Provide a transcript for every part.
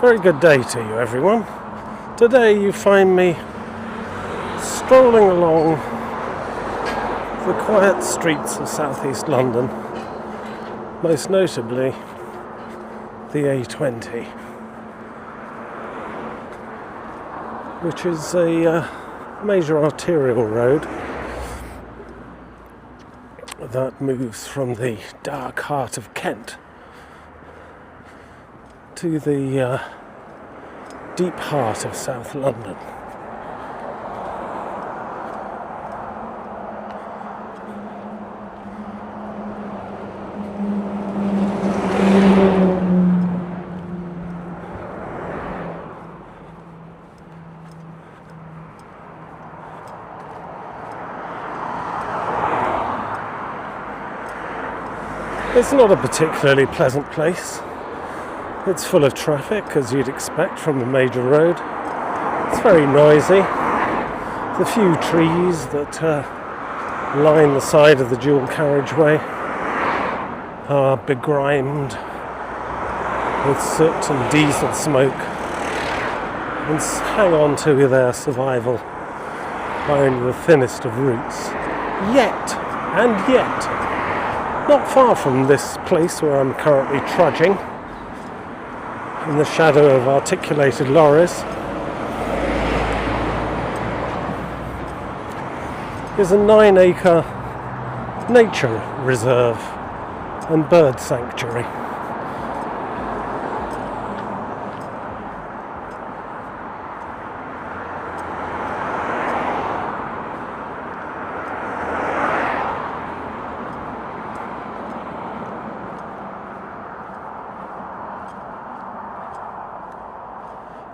Very good day to you, everyone. Today you find me strolling along the quiet streets of southeast London, most notably the A20, which is a major arterial road that moves from the dark heart of Kent to the deep heart of South London. It's not a particularly pleasant place. It's full of traffic, as you'd expect from a major road. It's very noisy. The few trees that line the side of the dual carriageway are begrimed with soot and diesel smoke and hang on to their survival by only the thinnest of roots. Yet, not far from this place where I'm currently trudging, in the shadow of articulated lorries, is a 9-acre nature reserve and bird sanctuary.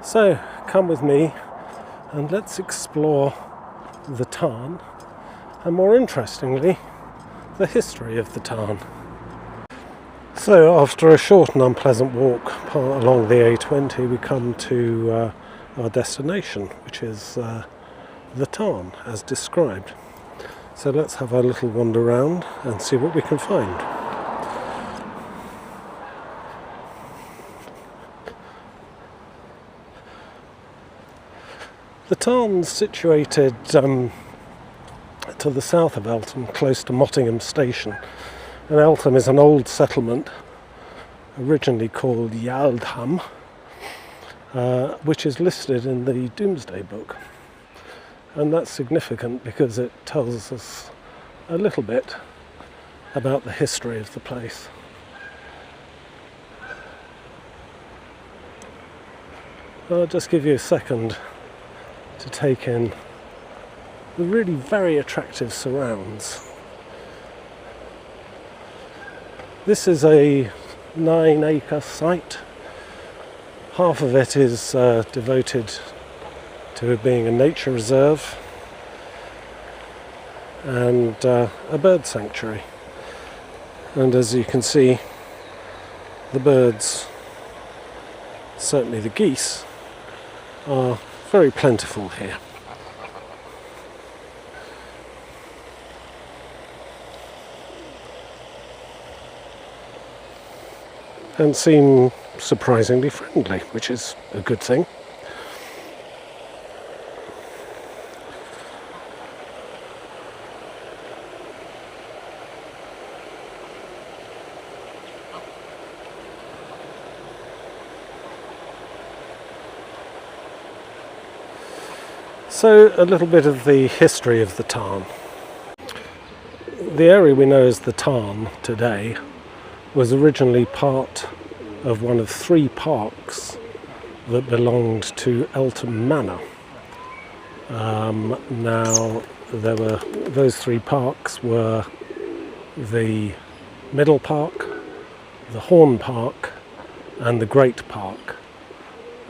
So, come with me and let's explore the Tarn, and more interestingly, the history of the Tarn. So, after a short and unpleasant walk along the A20, we come to our destination, which is the Tarn, as described. So let's have a little wander around and see what we can find. The Tarn's situated to the south of Eltham, close to Mottingham Station. And Eltham is an old settlement, originally called Yaldham, which is listed in the Domesday Book. And that's significant because it tells us a little bit about the history of the place. I'll just give you a second to take in the really very attractive surrounds. This is a 9-acre site. Half of it is devoted to being a nature reserve and a bird sanctuary. And as you can see, the birds, certainly the geese, are very plentiful here. And seem surprisingly friendly, which is a good thing. So, a little bit of the history of the Tarn. The area we know as the Tarn today was originally part of one of 3 parks that belonged to Eltham Manor. Now, those 3 parks were the Middle Park, the Horn Park, and the Great Park.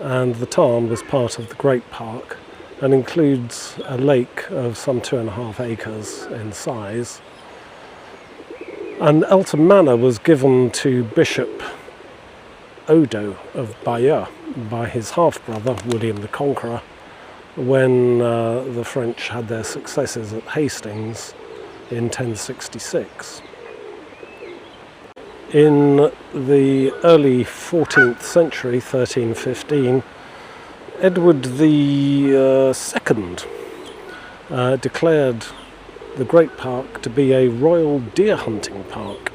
And the Tarn was part of the Great Park, and includes a lake of some 2.5 acres in size. And Eltham Manor was given to Bishop of Bayeux by his half-brother, William the Conqueror, when the French had their successes at Hastings in 1066. In the early 14th century, 1315, Edward the Second declared the Great Park to be a royal deer hunting park,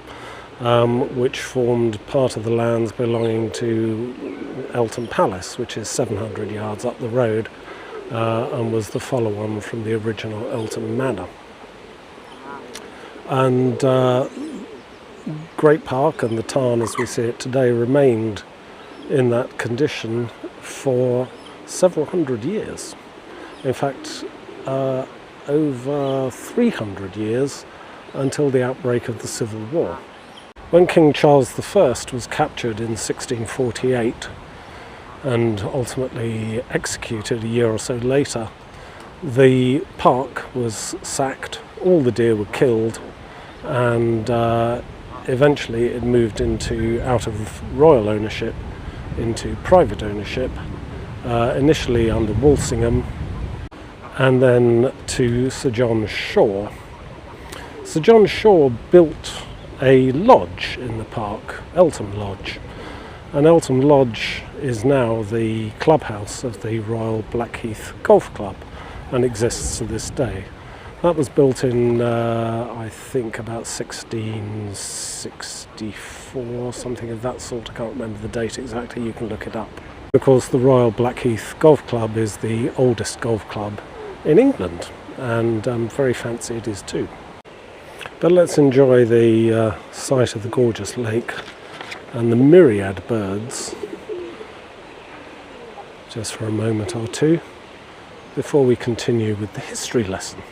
which formed part of the lands belonging to Eltham Palace, which is 700 yards up the road, and was the follow-on from the original Eltham Manor. And Great Park and the Tarn as we see it today remained in that condition for several hundred years. In fact, over 300 years, until the outbreak of the Civil War. When King Charles I was captured in 1648 and ultimately executed a year or so later, the park was sacked, all the deer were killed, and eventually it moved out of royal ownership into private ownership, initially under Walsingham, and then to Sir John Shaw. Sir John Shaw built a lodge in the park, Eltham Lodge, and Eltham Lodge is now the clubhouse of the Royal Blackheath Golf Club and exists to this day. That was built in, I think, about 1664, something of that sort. I can't remember the date exactly, you can look it up. Of course, the Royal Blackheath Golf Club is the oldest golf club in England, and very fancy it is too. But let's enjoy the sight of the gorgeous lake and the myriad birds just for a moment or two before we continue with the history lesson.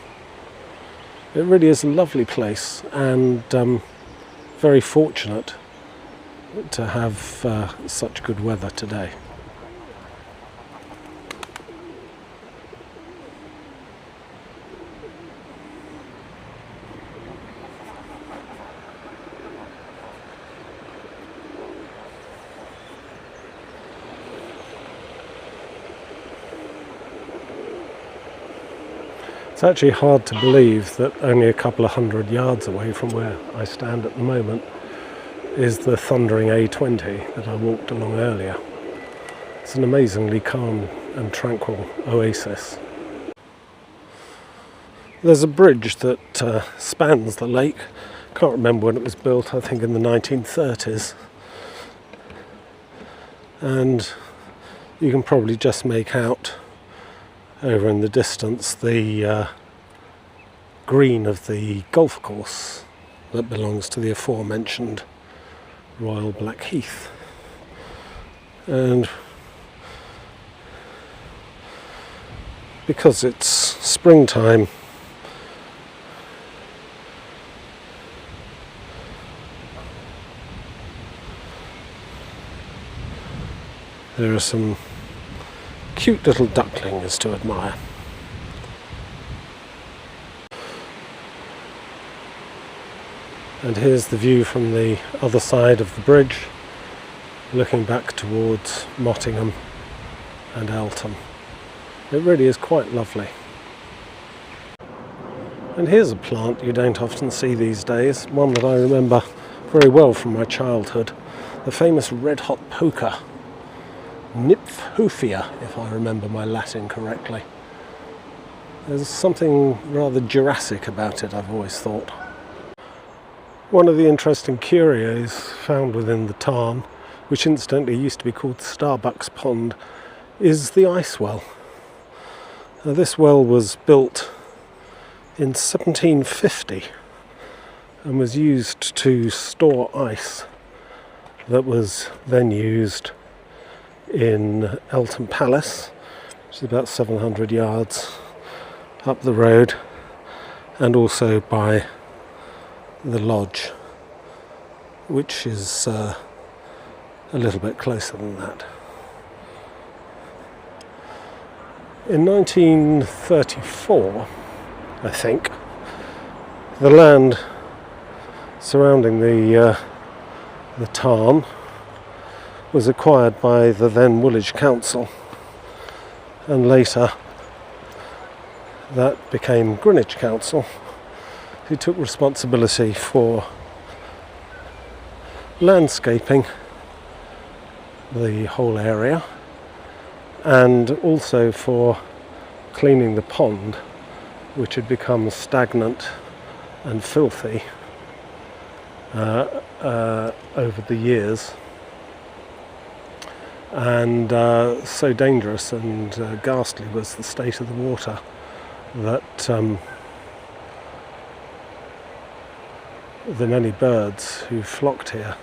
It really is a lovely place, and very fortunate to have such good weather today. It's actually hard to believe that only a couple of hundred yards away from where I stand at the moment is the thundering A20 that I walked along earlier. It's an amazingly calm and tranquil oasis. There's a bridge that spans the lake. Can't remember when it was built, I think in the 1930s. And you can probably just make out over in the distance the green of the golf course that belongs to the aforementioned Royal Blackheath. And because it's springtime, there are some cute little ducklings to admire. And here's the view from the other side of the bridge, looking back towards Mottingham and Eltham. It really is quite lovely. And here's a plant you don't often see these days, one that I remember very well from my childhood, the famous red-hot poker, Nymphophia, if I remember my Latin correctly. There's something rather Jurassic about it, I've always thought. One of the interesting curios found within the Tarn, which incidentally used to be called Starbuck's Pond, is the ice well. Now, this well was built in 1750 and was used to store ice that was then used in Eltham Palace, which is about 700 yards up the road, and also by the lodge, which is a little bit closer than that. In 1934, I think, the land surrounding the Tarn was acquired by the then Woolwich Council, and later that became Greenwich Council, who took responsibility for landscaping the whole area, and also for cleaning the pond, which had become stagnant and filthy over the years, and so dangerous and ghastly was the state of the water that the many birds who flocked here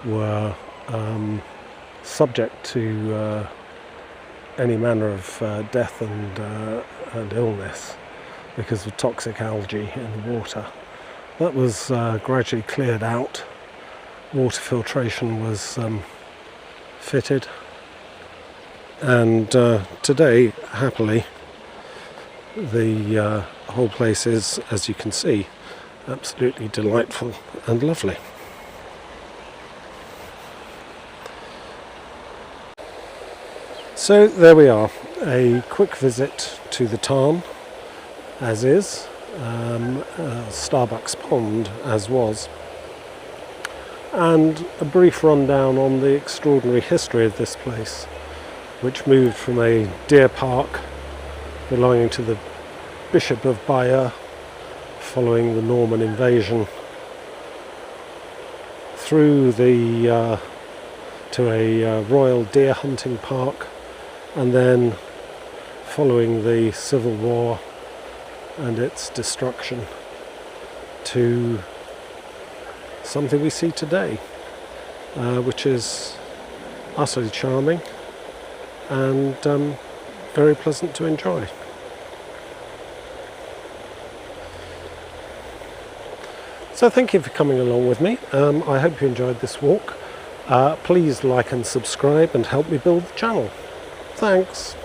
were subject to any manner of death and illness because of toxic algae in the water. That was gradually cleared out. Water filtration was fitted, and today, happily, the whole place is, as you can see, absolutely delightful and lovely. So there we are, a quick visit to the Tarn, as is, Starbuck's Pond, as was, and a brief rundown on the extraordinary history of this place, which moved from a deer park belonging to the Bishop of Bayeux following the Norman invasion through the to a royal deer hunting park, and then following the Civil War and its destruction to something we see today, which is utterly charming and very pleasant to enjoy. So thank you for coming along with me. I hope you enjoyed this walk. Please like and subscribe and help me build the channel. Thanks.